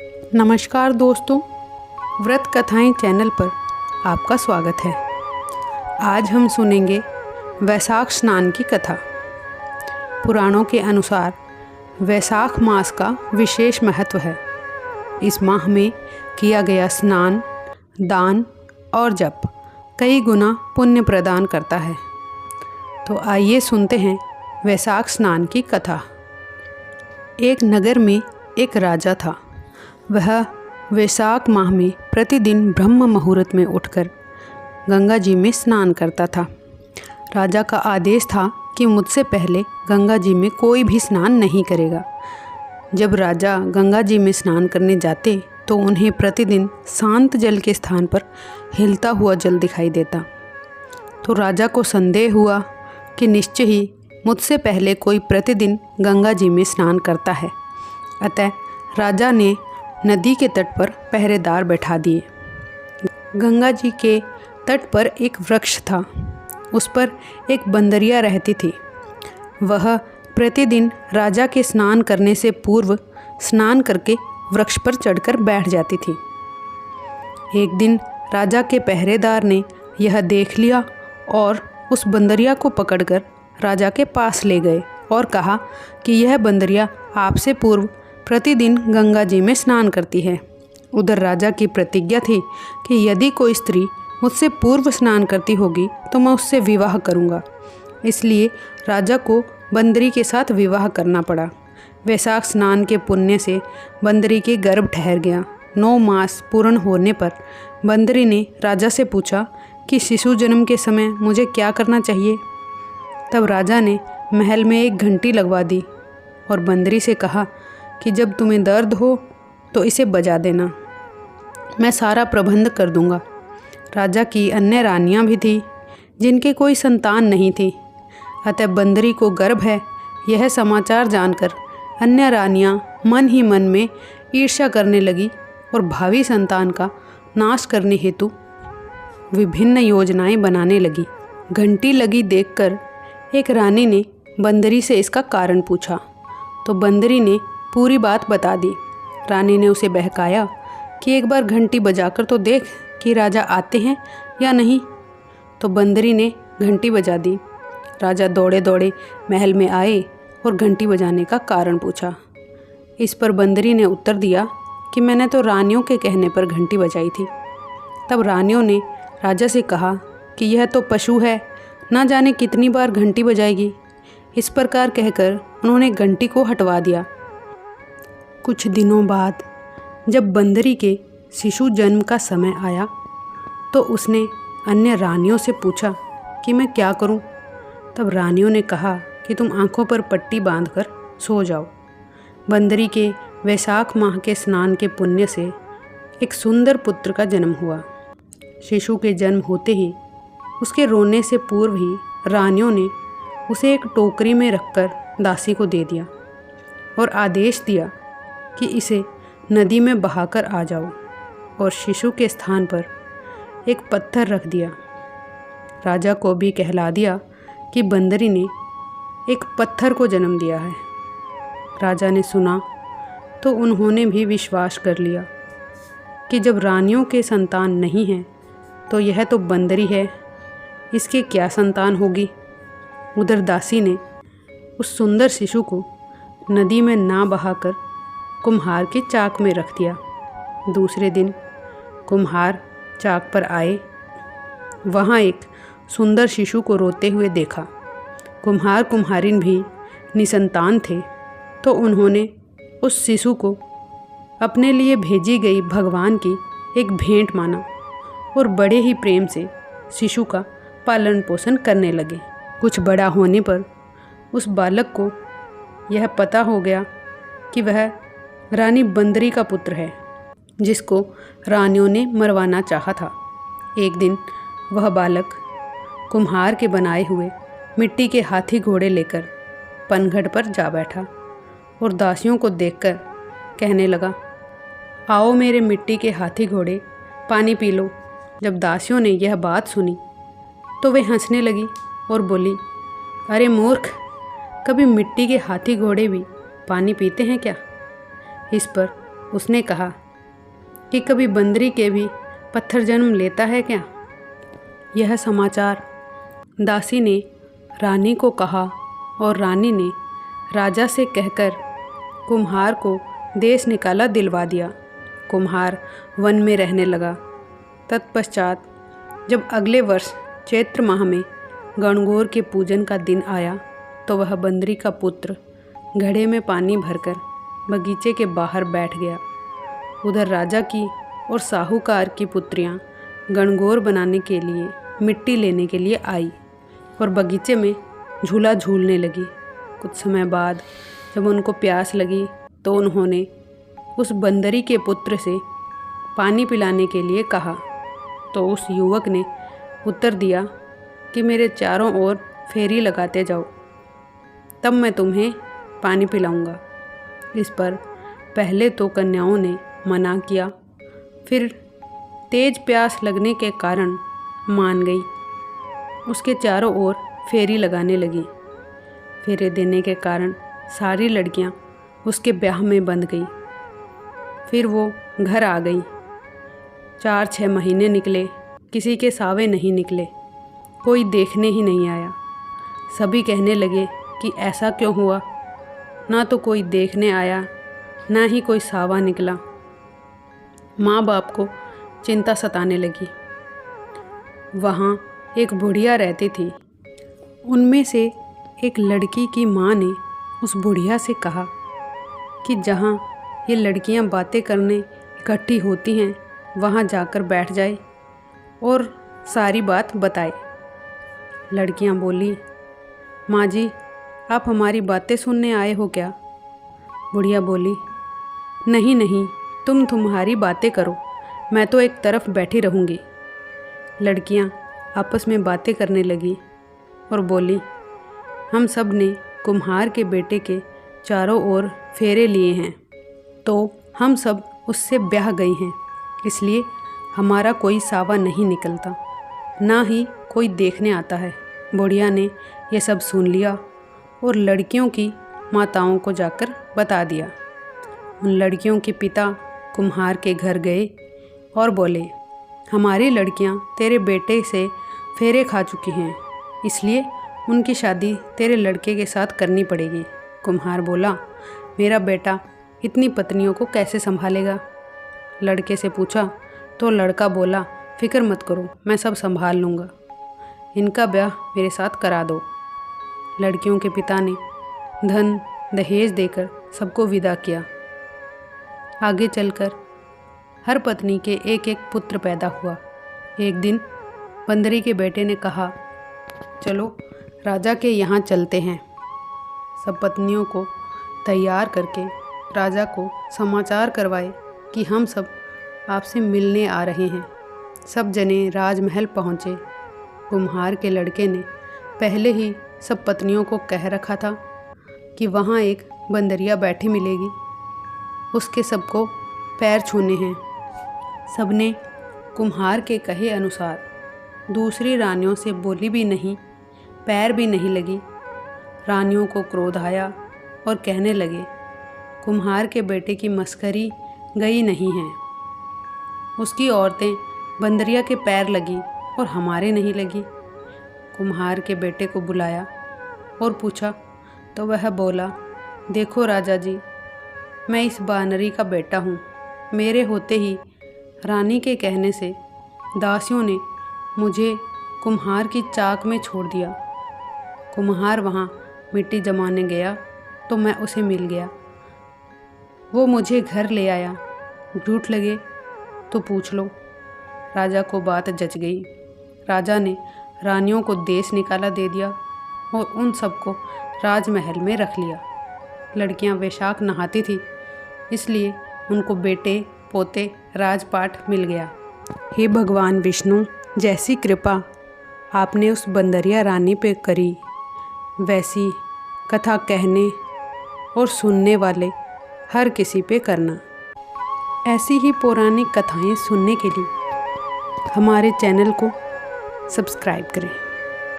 नमस्कार दोस्तों, व्रत कथाएं चैनल पर आपका स्वागत है। आज हम सुनेंगे वैशाख स्नान की कथा। पुराणों के अनुसार वैशाख मास का विशेष महत्व है। इस माह में किया गया स्नान, दान और जप कई गुना पुण्य प्रदान करता है। तो आइए सुनते हैं वैशाख स्नान की कथा। एक नगर में एक राजा था। वह वैशाख माह में प्रतिदिन ब्रह्म मुहूर्त में उठकर गंगा जी में स्नान करता था। राजा का आदेश था कि मुझसे पहले गंगा जी में कोई भी स्नान नहीं करेगा। जब राजा गंगा जी में स्नान करने जाते तो उन्हें प्रतिदिन शांत जल के स्थान पर हिलता हुआ जल दिखाई देता। तो राजा को संदेह हुआ कि निश्चय ही मुझसे पहले कोई प्रतिदिन गंगा जी में स्नान करता है। अतः राजा ने नदी के तट पर पहरेदार बैठा दिए। गंगा जी के तट पर एक वृक्ष था। उस पर एक बंदरिया रहती थी। वह प्रतिदिन राजा के स्नान करने से पूर्व स्नान करके वृक्ष पर चढ़कर बैठ जाती थी। एक दिन राजा के पहरेदार ने यह देख लिया और उस बंदरिया को पकड़कर राजा के पास ले गए और कहा कि यह बंदरिया आपसे पूर्व प्रतिदिन गंगा जी में स्नान करती है। उधर राजा की प्रतिज्ञा थी कि यदि कोई स्त्री मुझसे पूर्व स्नान करती होगी तो मैं उससे विवाह करूंगा। इसलिए राजा को बंदरी के साथ विवाह करना पड़ा। वैशाख स्नान के पुण्य से बंदरी के गर्भ ठहर गया। 9 मास पूर्ण होने पर बंदरी ने राजा से पूछा कि शिशु जन्म के समय मुझे क्या करना चाहिए। तब राजा ने महल में एक घंटी लगवा दी और बंदरी से कहा कि जब तुम्हें दर्द हो तो इसे बजा देना, मैं सारा प्रबंध कर दूंगा। राजा की अन्य रानियां भी थी जिनके कोई संतान नहीं थी। अतः बंदरी को गर्भ है यह समाचार जानकर अन्य रानियां मन ही मन में ईर्ष्या करने लगी और भावी संतान का नाश करने हेतु विभिन्न योजनाएं बनाने लगी। घंटी लगी देखकर एक रानी ने बंदरी से इसका कारण पूछा तो बंदरी ने पूरी बात बता दी। रानी ने उसे बहकाया कि एक बार घंटी बजाकर तो देख कि राजा आते हैं या नहीं। तो बंदरी ने घंटी बजा दी। राजा दौड़े दौड़े महल में आए और घंटी बजाने का कारण पूछा। इस पर बंदरी ने उत्तर दिया कि मैंने तो रानियों के कहने पर घंटी बजाई थी। तब रानियों ने राजा से कहा कि यह तो पशु है, ना जाने कितनी बार घंटी बजाएगी। इस प्रकार कहकर उन्होंने घंटी को हटवा दिया। कुछ दिनों बाद जब बंदरी के शिशु जन्म का समय आया तो उसने अन्य रानियों से पूछा कि मैं क्या करूं। तब रानियों ने कहा कि तुम आंखों पर पट्टी बांधकर सो जाओ। बंदरी के वैशाख माह के स्नान के पुण्य से एक सुंदर पुत्र का जन्म हुआ। शिशु के जन्म होते ही उसके रोने से पूर्व ही रानियों ने उसे एक टोकरी में रखकर दासी को दे दिया और आदेश दिया कि इसे नदी में बहाकर आ जाओ, और शिशु के स्थान पर एक पत्थर रख दिया। राजा को भी कहला दिया कि बंदरी ने एक पत्थर को जन्म दिया है। राजा ने सुना तो उन्होंने भी विश्वास कर लिया कि जब रानियों के संतान नहीं हैं तो यह तो बंदरी है, इसके क्या संतान होगी। उधर दासी ने उस सुंदर शिशु को नदी में ना बहाकर कुम्हार के चाक में रख दिया। दूसरे दिन कुम्हार चाक पर आए। वहाँ एक सुंदर शिशु को रोते हुए देखा। कुम्हार कुम्हारिन भी निसंतान थे तो उन्होंने उस शिशु को अपने लिए भेजी गई भगवान की एक भेंट माना और बड़े ही प्रेम से शिशु का पालन पोषण करने लगे। कुछ बड़ा होने पर उस बालक को यह पता हो गया कि वह रानी बंदरी का पुत्र है, जिसको रानियों ने मरवाना चाहा था। एक दिन वह बालक कुम्हार के बनाए हुए मिट्टी के हाथी घोड़े लेकर पनघट पर जा बैठा और दासियों को देखकर कहने लगा, आओ मेरे मिट्टी के हाथी घोड़े, पानी पी लो। जब दासियों ने यह बात सुनी तो वे हंसने लगी और बोली, अरे मूर्ख, कभी मिट्टी के हाथी घोड़े भी पानी पीते हैं क्या। इस पर उसने कहा कि कभी बंदरी के भी पत्थर जन्म लेता है क्या? यह समाचार दासी ने रानी को कहा और रानी ने राजा से कहकर कुम्हार को देश निकाला दिलवा दिया। कुम्हार वन में रहने लगा। तत्पश्चात जब अगले वर्ष चैत्र माह में गणगौर के पूजन का दिन आया तो वह बंदरी का पुत्र घड़े में पानी भरकर बगीचे के बाहर बैठ गया। उधर राजा की और साहूकार की पुत्रियां गणगौर बनाने के लिए मिट्टी लेने के लिए आई और बगीचे में झूला झूलने लगी। कुछ समय बाद जब उनको प्यास लगी तो उन्होंने उस बंदरी के पुत्र से पानी पिलाने के लिए कहा तो उस युवक ने उत्तर दिया कि मेरे चारों ओर फेरी लगाते जाओ, तब मैं तुम्हें पानी पिलाऊंगा। इस पर पहले तो कन्याओं ने मना किया, फिर तेज प्यास लगने के कारण मान गई। उसके चारों ओर फेरी लगाने लगी। फेरे देने के कारण सारी लड़कियां उसके ब्याह में बंध गई। फिर वो घर आ गई। 4-6 महीने निकले, किसी के सावे नहीं निकले, कोई देखने ही नहीं आया। सभी कहने लगे कि ऐसा क्यों हुआ, ना तो कोई देखने आया ना ही कोई सावा निकला। माँ बाप को चिंता सताने लगी। वहाँ एक बुढ़िया रहती थी। उनमें से एक लड़की की माँ ने उस बुढ़िया से कहा कि जहाँ ये लड़कियाँ बातें करने इकट्ठी होती हैं वहाँ जाकर बैठ जाए और सारी बात बताए। लड़कियाँ बोली, माँ जी आप हमारी बातें सुनने आए हो क्या? बुढ़िया बोली, नहीं नहीं, तुम तुम्हारी बातें करो, मैं तो एक तरफ बैठी रहूँगी। लड़कियाँ आपस में बातें करने लगी और बोली, हम सब ने कुम्हार के बेटे के चारों ओर फेरे लिए हैं तो हम सब उससे ब्याह गई हैं, इसलिए हमारा कोई सावा नहीं निकलता, ना ही कोई देखने आता है। बुढ़िया ने यह सब सुन लिया और लड़कियों की माताओं को जाकर बता दिया। उन लड़कियों के पिता कुम्हार के घर गए और बोले, हमारी लड़कियां तेरे बेटे से फेरे खा चुकी हैं, इसलिए उनकी शादी तेरे लड़के के साथ करनी पड़ेगी। कुम्हार बोला, मेरा बेटा इतनी पत्नियों को कैसे संभालेगा? लड़के से पूछा तो लड़का बोला, फिक्र मत करो, मैं सब संभाल लूँगा, इनका ब्याह मेरे साथ करा दो। लड़कियों के पिता ने धन दहेज देकर सबको विदा किया। आगे चलकर हर पत्नी के एक एक पुत्र पैदा हुआ। एक दिन बंदरी के बेटे ने कहा, चलो राजा के यहाँ चलते हैं। सब पत्नियों को तैयार करके राजा को समाचार करवाए कि हम सब आपसे मिलने आ रहे हैं। सब जने राजमहल पहुँचे। कुम्हार के लड़के ने पहले ही सब पत्नियों को कह रखा था कि वहाँ एक बंदरिया बैठी मिलेगी, उसके सबको पैर छूने हैं। सबने कुम्हार के कहे अनुसार दूसरी रानियों से बोली भी नहीं, पैर भी नहीं लगी। रानियों को क्रोध आया और कहने लगे, कुम्हार के बेटे की मस्करी गई नहीं है। उसकी औरतें बंदरिया के पैर लगी और हमारे नहीं लगी। कुम्हार के बेटे को बुलाया और पूछा तो वह बोला, देखो राजा जी, मैं इस बानरी का बेटा हूँ। मेरे होते ही रानी के कहने से दासियों ने मुझे कुम्हार की चाक में छोड़ दिया। कुम्हार वहाँ मिट्टी जमाने गया तो मैं उसे मिल गया। वो मुझे घर ले आया। झूठ लगे तो पूछ लो। राजा को बात जच गई। राजा ने रानियों को देश निकाला दे दिया और उन सबको राजमहल में रख लिया। लड़कियां वैशाख नहाती थी, इसलिए उनको बेटे पोते राजपाट मिल गया। हे भगवान विष्णु, जैसी कृपा आपने उस बंदरिया रानी पे करी, वैसी कथा कहने और सुनने वाले हर किसी पे करना। ऐसी ही पौराणिक कथाएं सुनने के लिए हमारे चैनल को सब्सक्राइब करें।